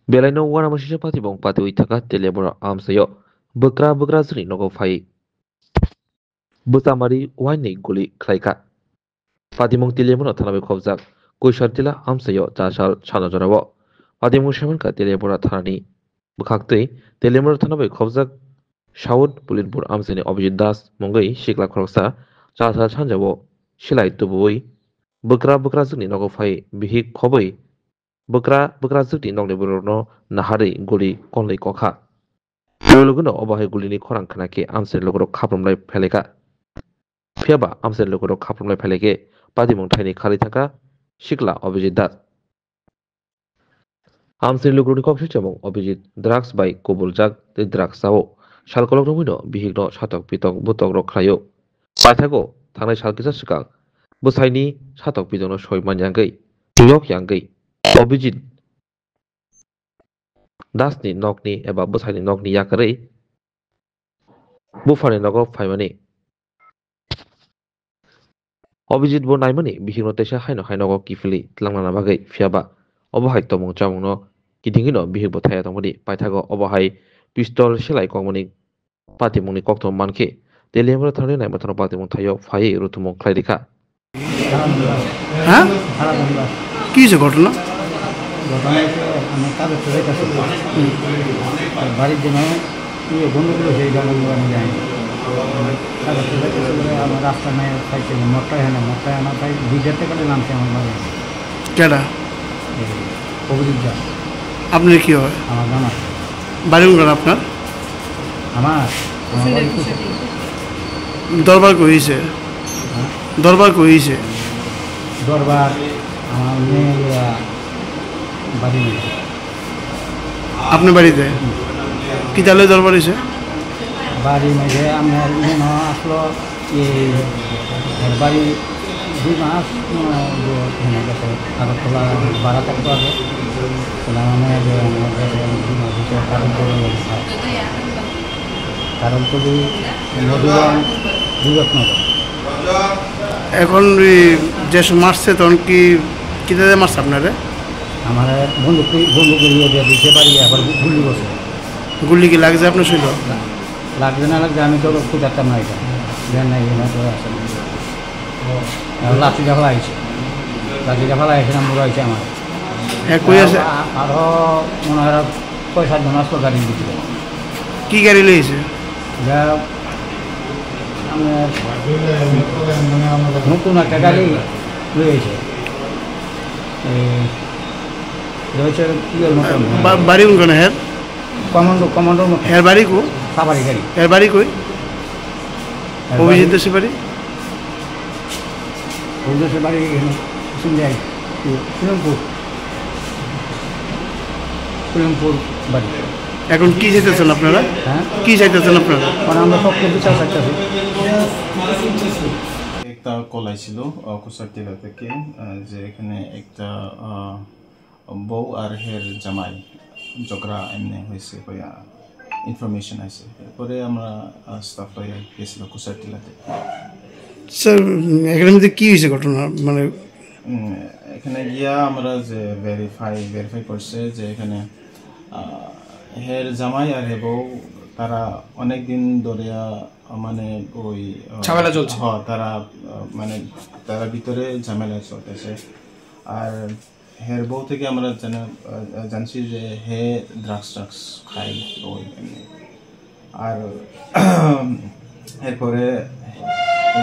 Belai no wana masih pati bong pati uitaka telebora am sayo. Bekra zri nogo fai. Butamari wani guli klaika. Pati mong telebora thanabe khobjak. Kuishar tila am sayo jasal chano jorabo. Pati mong shaman ka telebora thanani. Bukhaktui telebora thanabe khobjak. Shaud Pulinpur amsani Abhijit Das Mongai Shikla Kroksa Jasal chanjabo. Shilai tubui. Bekra zri nogo fai. Bihi khobui. Bekra zri nogle burno nahari guli konlei kokha. Lugano obahay gulini khorang khanake amser logoro khapromlai pheleka phiaba amser logoro khapromlai pheleke padimong thaini khali thaka shikla Abhijit Das amser logoro kokse chamong Abhijit drugs by kobuljak te drugs sao salkolok rumuino bihigno satok pitok butok rok khlayo pathago thangnai salkisa sikang busaini satok pitokno soiman yangei yok yangei Abhijit dasni nokni eba busaini nokni yakarei bufani nogo faimani Abhijit bo naimani bihingno tesa haino kifili tlangnana bagai phiaba obohai tomong chamungno kidingino bihigbo thaya tongmani paithago obohai pistol selai kongmani patimungni koktom manke telemro thane naima thano patimung thayo phai rutumong khlaidika হ্যাঁ কি হয়েছে ঘটনা ঘটনা আমি কাজের চলে গেছি বাড়ির জন্য বন্ধুগুলো সেই জায়গাগুলো আমি যাই কাজের চলে গেছে বলে আমার রাস্তা নেই খাইছিল মোটটাই হয় না মোটটাই আনা তাই বিজার থেকে নামছে আমার বাড়ি কেডা অভিজিৎ যা আপনার কি হয় আমার জানা বাড়ি কোন আপনার আমার বাড়ি দরবার কইছে দরবার কইছে দরবার আমার মেয়েরা বাড়ি নেই আপনার বাড়িতে কি তাহলে দরবার হয়েছে বাড়ি মেঝে আমার মেয়ে আসলো এই বাড়ি 2 মাস এনে গেছে আগরতলা ভাড়া থাকতো আগে আমার কারণ কবি মধুবন বিবেকনগর এখন যে মারছে তখন কি কিতাতে মারছে আপনারে আমার বন্দুক ইয়ে দিয়ে দিতে পারি আবার গুলি বসে গুলি কি লাগছে আপনার ছিল লাগবে না লাগবে আমি তো খুব একটা নাই জ্ঞান নাই না তো আসে লাঠিটা ফেলাইছে না মুড়া হয়েছে আমার কই আছে আরও মনে হয় 6-7 জন আসলো গাড়ি দিতে কি গাড়ি লইছে যা নতুন একটা গাড়ি রয়েছে বাড়ি কোন হের কমান্ডোর মতো হের বাড়ি কো সাফারি গাড়ি হের বাড়ি কই অভিজিৎ দেশের বাড়ি দেশের বাড়ি সুলেমপুর বাড়ি এখন কি চাইতেছেন আপনারা হ্যাঁ কি চাইতেছেন আপনারা মানে আমরা সবকে বিচার চাইতেছি একটা কল আইছিল কুসারটিলা থেকে যে এখানে একটা বউ আর হের জামাই ঝগড়া এমনি হয়েছে কইয়া ইনফরমেশন আছে এরপরে আমরা স্টাফ লয়ে গেছিল কুসারটিলাতে স্যার এখানে মধ্যে কি হয়েছে ঘটনা মানে এখানে গিয়া আমরা যে ভেরিফাই করছে যে এখানে হের জামাই আর হে বউ তারা অনেক দিন ধরে মানে ওই ঝামেলা চলছে তারা মানে তারা ভিতরে ঝামেলা চলতেছে আর হের বউ থেকে আমরা জানছি যে হে ড্রাগস খাই ওই আর এরপরে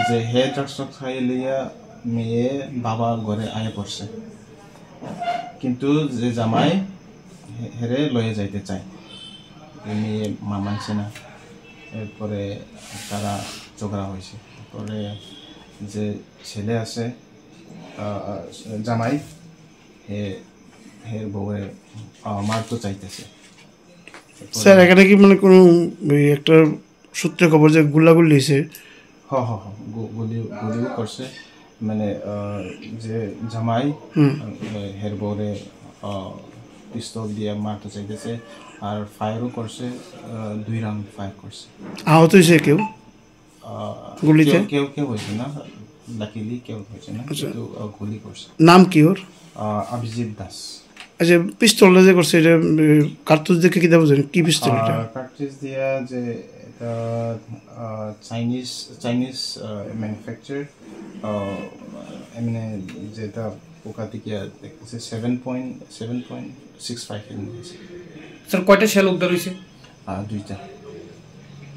যে হে ড্রাগস খাই লিয়া মেয়ে বাবা ঘরে আয়ে পড়ছে কিন্তু যে জামাই হেরে লয়ে যাইতে চায় মেয়ে মানছে না এরপরে তারা ঝগড়া হয়েছে এরপরে যে ছেলে আছে জামাই হের বউয়ে মারতে চাইতেছে স্যার এখানে কি মানে কোনো একটা সূত্রে খবর যে গুল্লাগুল্লি হয়েছে গুলিও করছে মানে যে জামাই হের বউরে পিস্তল দিয়ে মারতে চাইতেছে আর ফায়ারও করছে 2 রাউন্ড ফায়ার করছে আহত হয়েছে কেউ গুলিতে কেউ হয়েছে না লাকিলি কেউ হয়েছে না কিন্তু গুলি করছে নাম কি ওর অভিজিৎ দাস আচ্ছা পিস্তলটা যে করছে এটা কার্তুজ দেখে কি বুঝেন কি পিস্তল এটা? কার্ট্রিজ দিয়া যে এটা চাইনিজ চাইনিজ ম্যানুফ্যাকচার মানে যেটা পোকা থেকে দেখতেছে 7.65 স্যার কয়টা শেল উদ্ধার হয়েছে? দুইটা